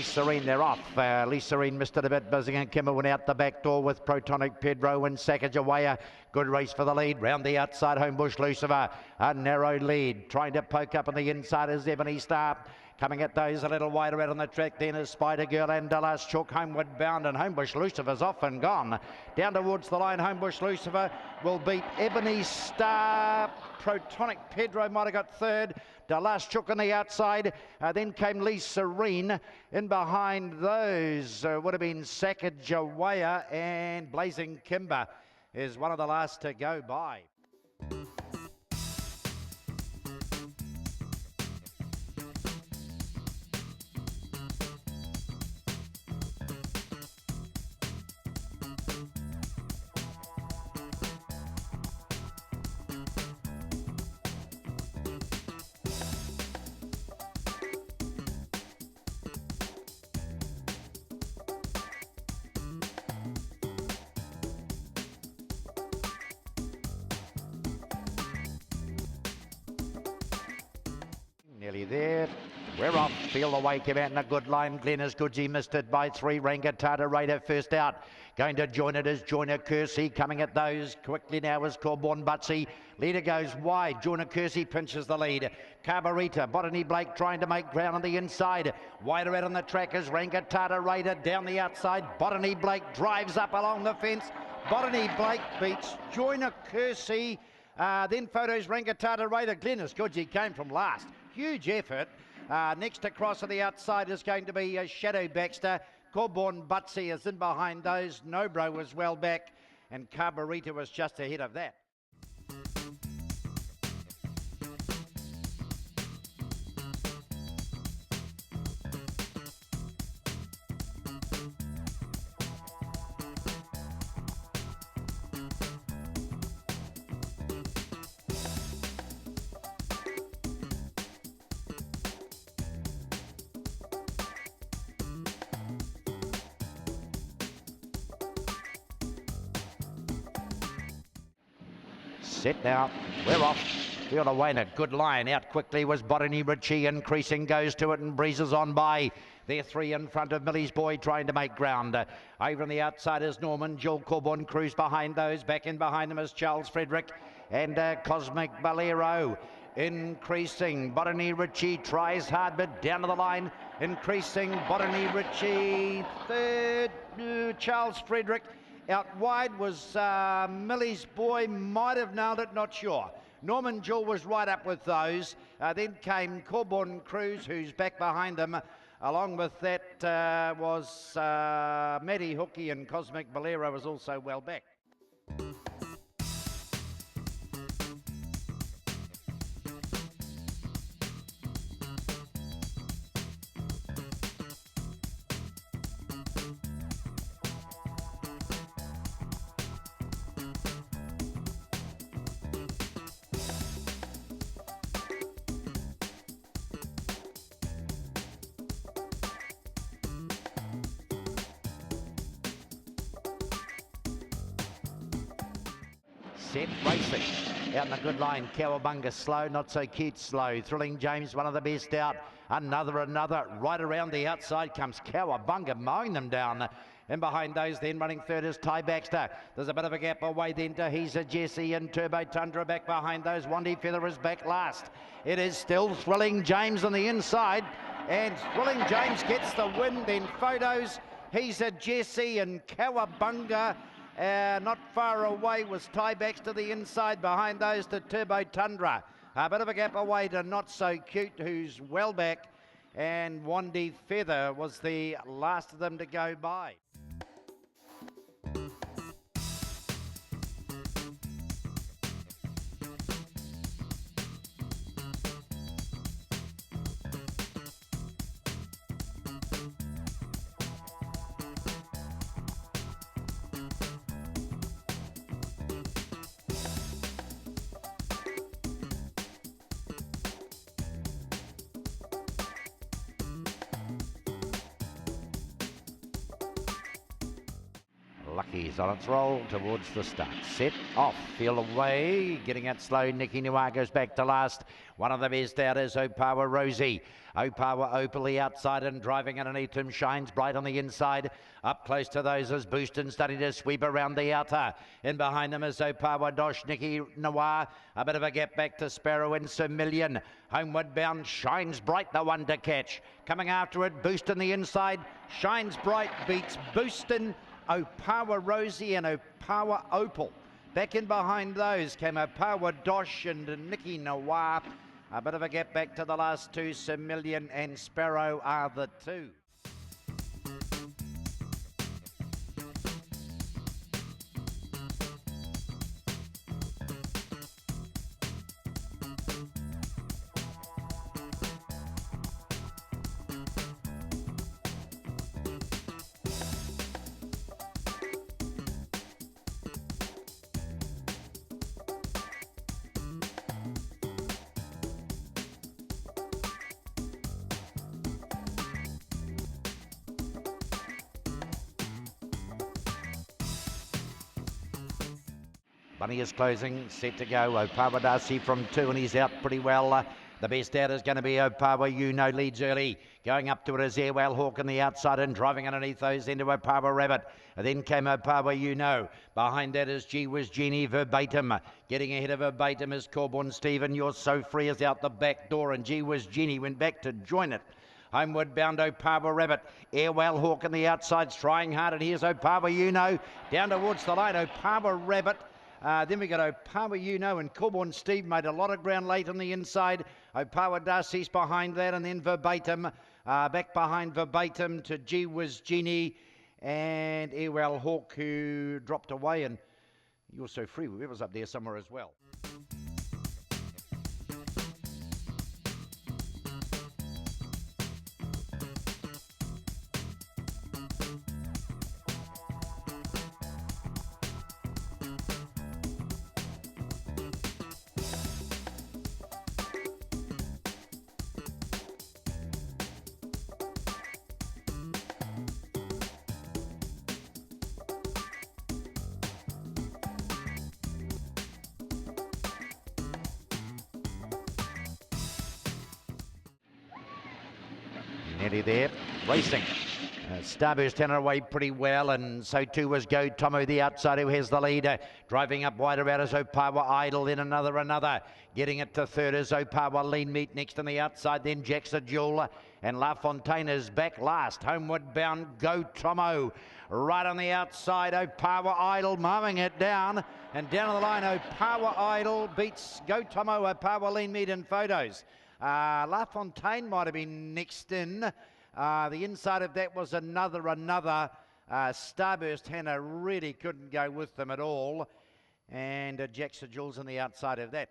Serene, they're off. Serene missed it a bit. Buzzing and Kimmer went out the back door with Protonic Pedro and Sacagawea. Good race for the lead. Round the outside, Homebush Lucifer. A narrow lead. Trying to poke up on the inside is Ebony Star. Coming at those a little wider out on the track then is Spider Girl and Dallas Chook homeward bound, and Homebush Lucifer's off and gone. Down towards the line, Homebush Lucifer will beat Ebony Star. Protonic Pedro might have got third. Dallas Chook on the outside. Then came Lee Serene. In behind those would have been Sacagawea, and Blazing Kimber is one of the last to go by. Nearly there. We're off. Feel the way came out in a good line. Glennis Goodsey missed it by 3. Rangatata Raider first out. Going to join it is Joiner Kersey. Coming at those quickly now is Corborn Butsy. Leader goes wide. Joiner Kersey pinches the lead. Carbarita, Botany Blake trying to make ground on the inside. Wider out on the track is Rangatata Raider down the outside. Botany Blake drives up along the fence. Botany Blake beats Joiner Kersey. Then photos Rangatata Raider. Glennis Goodsey came from last. Huge effort. Next across on the outside is going to be Shadow Baxter. Corborn Butsy is in behind those. Nobro was well back, and Carbarita was just ahead of that. Set now, we're off. Field away in a good line. Out quickly was Botany Ritchie. Increasing goes to it and breezes on by. They're 3 in front of Millie's Boy trying to make ground. Over on the outside is Norman. Jill Corborn Cruz behind those. Back in behind them is Charles Frederick and Cosmic Bolero. Increasing. Botany Ritchie tries hard but down to the line. Increasing. Botany Ritchie third. Charles Frederick. Out wide was Millie's Boy, might have nailed it, not sure. Norman Jewell was right up with those. Then came Corborn Cruz, who's back behind them. Along with that was Maddie Hookie, and Cosmic Bolero was also well back. Set racing out in a good line. Cowabunga slow, not so cute slow. Thrilling James, one of the best out. Another right around the outside comes Cowabunga, mowing them down. And behind those then running third is Ty Baxter. There's a bit of a gap away then to He's a Jesse and Turbo Tundra back behind those. Wandy Feather is back last. It is still Thrilling James on the inside, and Thrilling James gets the win. Then photos He's a Jesse and Cowabunga. Not far away was Ty Baxter the inside, behind those to Turbo Tundra. A bit of a gap away to Not So Cute, who's well back, and Wandy Feather was the last of them to go by. Nicky's on its roll towards the start. Set, off, feel away. Getting it slow. Nicky Noir goes back to last. One of the best out is Opawa Rosie. Opawa Opal the outside and driving underneath him. Shines bright on the inside. Up close to those is Booston starting to sweep around the outer. In behind them is Opawa Dosh, Nicky Noir. A bit of a gap back to Sparrow and Sir Million. Homeward bound, Shines Bright, the one to catch. Coming after it, Booston the inside. Shines Bright beats Booston, Opawa Rosie and Opawa Opal. Back in behind those came Opawa Dosh and Nicky Noir. A bit of a gap back to the last two. Sir Million and Sparrow are the two. Bunny is closing, set to go. Opawa Darcy from 2 and he's out pretty well. The best out is going to be Opawa leads early. Going up to it is Airwell Hawk on the outside and driving underneath those into Opawa Rabbit. Then came Opawa Behind that is Gee Whiz Genie Verbatim. Getting ahead of Verbatim is Corborn Stephen. You're So Free is out the back door and Gee Whiz Genie went back to join it. Homeward bound Opawa Rabbit. Airwell Hawk on the outside's trying hard and here's Opawa down towards the line. Opawa Rabbit. Then we got Opawa and Corborn Steve made a lot of ground late on the inside. Opawa Darcy's behind that and then Verbatim. Back behind Verbatim to Gee Whiz Genie and Airwell Hawk who dropped away and You're So Free. It was up there somewhere as well. Nearly there, racing. Starburst Tanner away pretty well, and so too was Go Tomo, the outside, who has the lead. Driving up wider out is Opawa Idol, then another. Getting it to third is Opawa Lean Meat, next on the outside, then Jackson Jewel, and La Fontaine is back last. Homeward bound Go Tomo. Right on the outside, Opawa Idol mowing it down, and down on the line, Opawa Idol beats Go Tomo, Opawa Lean Meat in photos. La Fontaine might have been next in. The inside of that was another. Starburst Hannah really couldn't go with them at all. And Jackson Jules on the outside of that.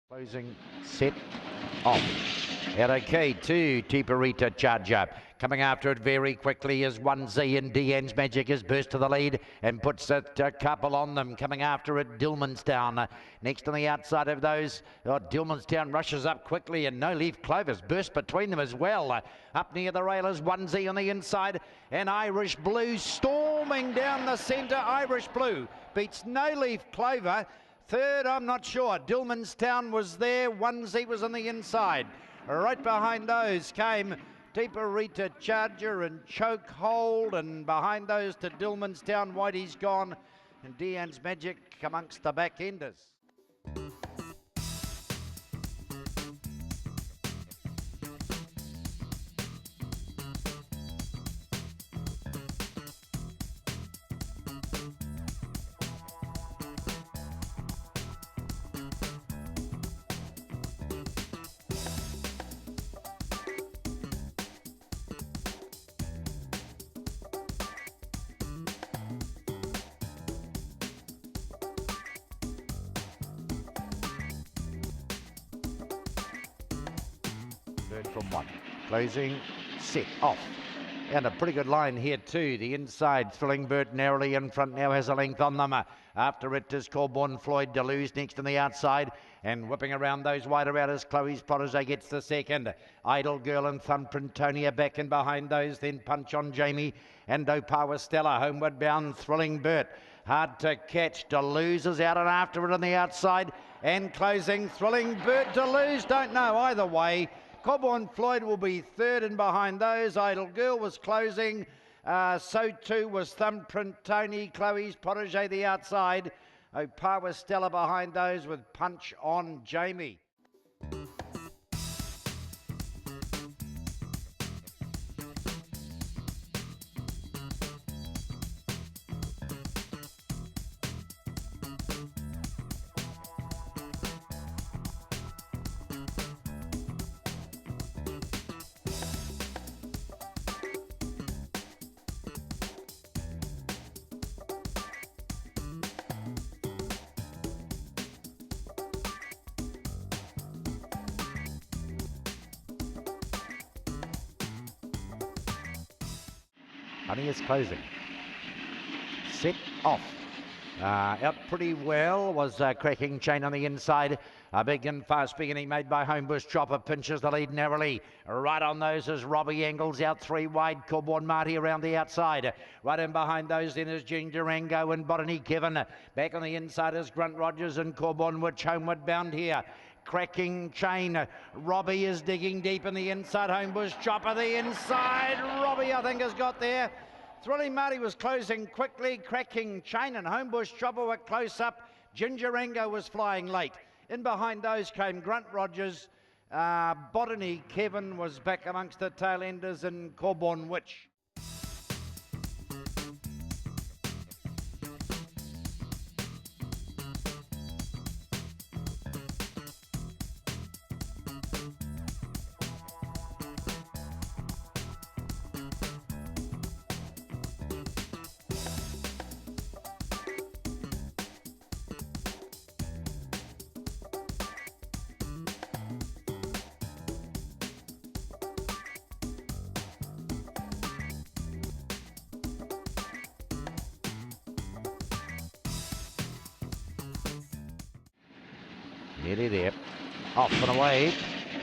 Closing, set, off. Out okay to Tiparita Charger. Coming after it very quickly is 1Z and Deanne's Magic has burst to the lead and puts a couple on them. Coming after it, Dillmanstown. Next on the outside of those, Dillmanstown rushes up quickly and No Leaf Clovers burst between them as well. Up near the rail is 1Z on the inside and Irish Blue storming down the centre. Irish Blue beats No Leaf Clover. Third, I'm not sure. Dillmanstown was there. 1Z was on the inside. Right behind those came Tiparita Charger and Chokehold. And behind those to Dillmanstown, Whitey's gone. And Deanne's Magic amongst the back enders. third from one. Closing, set, off. And a pretty good line here too. The inside, Thrilling Bird narrowly in front, now has a length on them. After it is Corborn Floyd Deleuze next on the outside. And whipping around those wider out as Chloe's Protege gets the second. Idle Girl and Thumbprint Tony are back in behind those. Then Punch on Jamie and Opawa Stella. Homeward bound Thrilling Bird. Hard to catch. Deleuze is out and after it on the outside. And closing Thrilling Bird. Deleuze don't know either way. Corborn Floyd will be third and behind those. Idle Girl was closing. So too was Thumbprint Tony. Chloe's Protege the outside. Opawa Stella behind those with Punch on Jamie. Honey is closing. Set, off. Out pretty well was Cracking Chain on the inside. A big and fast beginning made by Homebush Chopper. Pinches the lead narrowly. Right on those is Robbie Engels out three wide. Corborn Marty around the outside. Right in behind those then is Ginger Rango and Botany Kevin. Back on the inside is Grunt Rogers and Corborn Witch homeward bound here. Cracking Chain. Robbie is digging deep in the inside. Homebush Chopper the inside. Robbie I think has got there. Thrilling Marty was closing quickly. Cracking Chain and Homebush Chopper were close up. Ginger Rango was flying late. In behind those came Grunt Rogers. Botany Kevin was back amongst the tail enders and Corborn Witch. Nearly there. Off and away.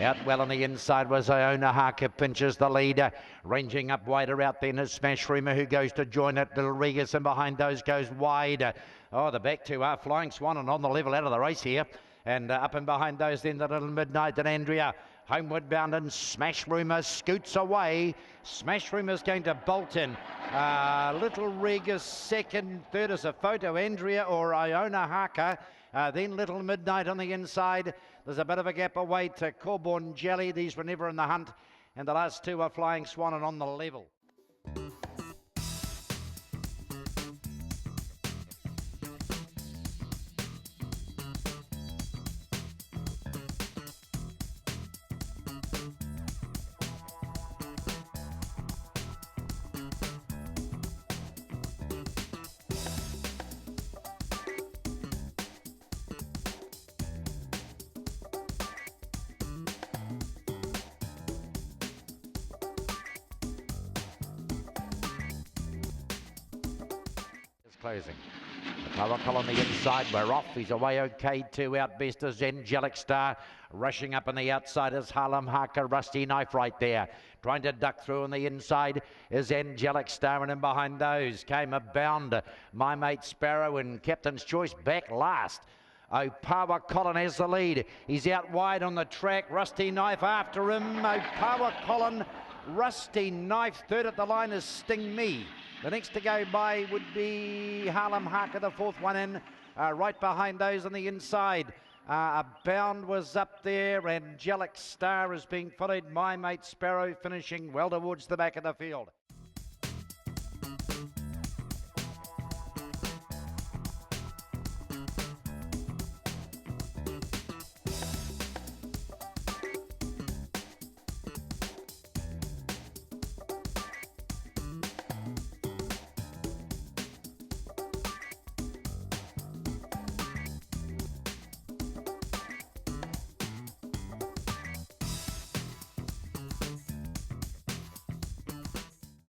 Out well on the inside was Iona Harker. Pinches the leader. Ranging up wider out then is Smash Rumour who goes to join it. Little Regas and behind those goes wide. Oh, the back two are Flying Swan and on the level out of the race here. And up and behind those then the Little Midnight and Andrea. Homeward bound and Smash Rumour scoots away. Smash Rumour's going to bolt in. Little Regas second. Third is a photo Andrea or Iona Harker. Then Little Midnight on the inside. There's a bit of a gap away to Corborn Jelly. These were never in the hunt. And the last two are Flying Swan and on the level. Closing. The Paracal on the inside, we're off. He's away okay. Two out best is Angelic Star. Rushing up on the outside is Harlem Harker. Rusty Knife right there. Trying to duck through on the inside is Angelic Star. And in behind those came a bound. My Mate Sparrow and Captain's Choice back last. Opawa Colin has the lead. He's out wide on the track. Rusty Knife after him. Opawa Colin, Rusty Knife. Third at the line is Sting Me. The next to go by would be Harlem Harker, the fourth one in. Right behind those on the inside. A bound was up there. Angelic Star is being followed. My Mate Sparrow finishing well towards the back of the field.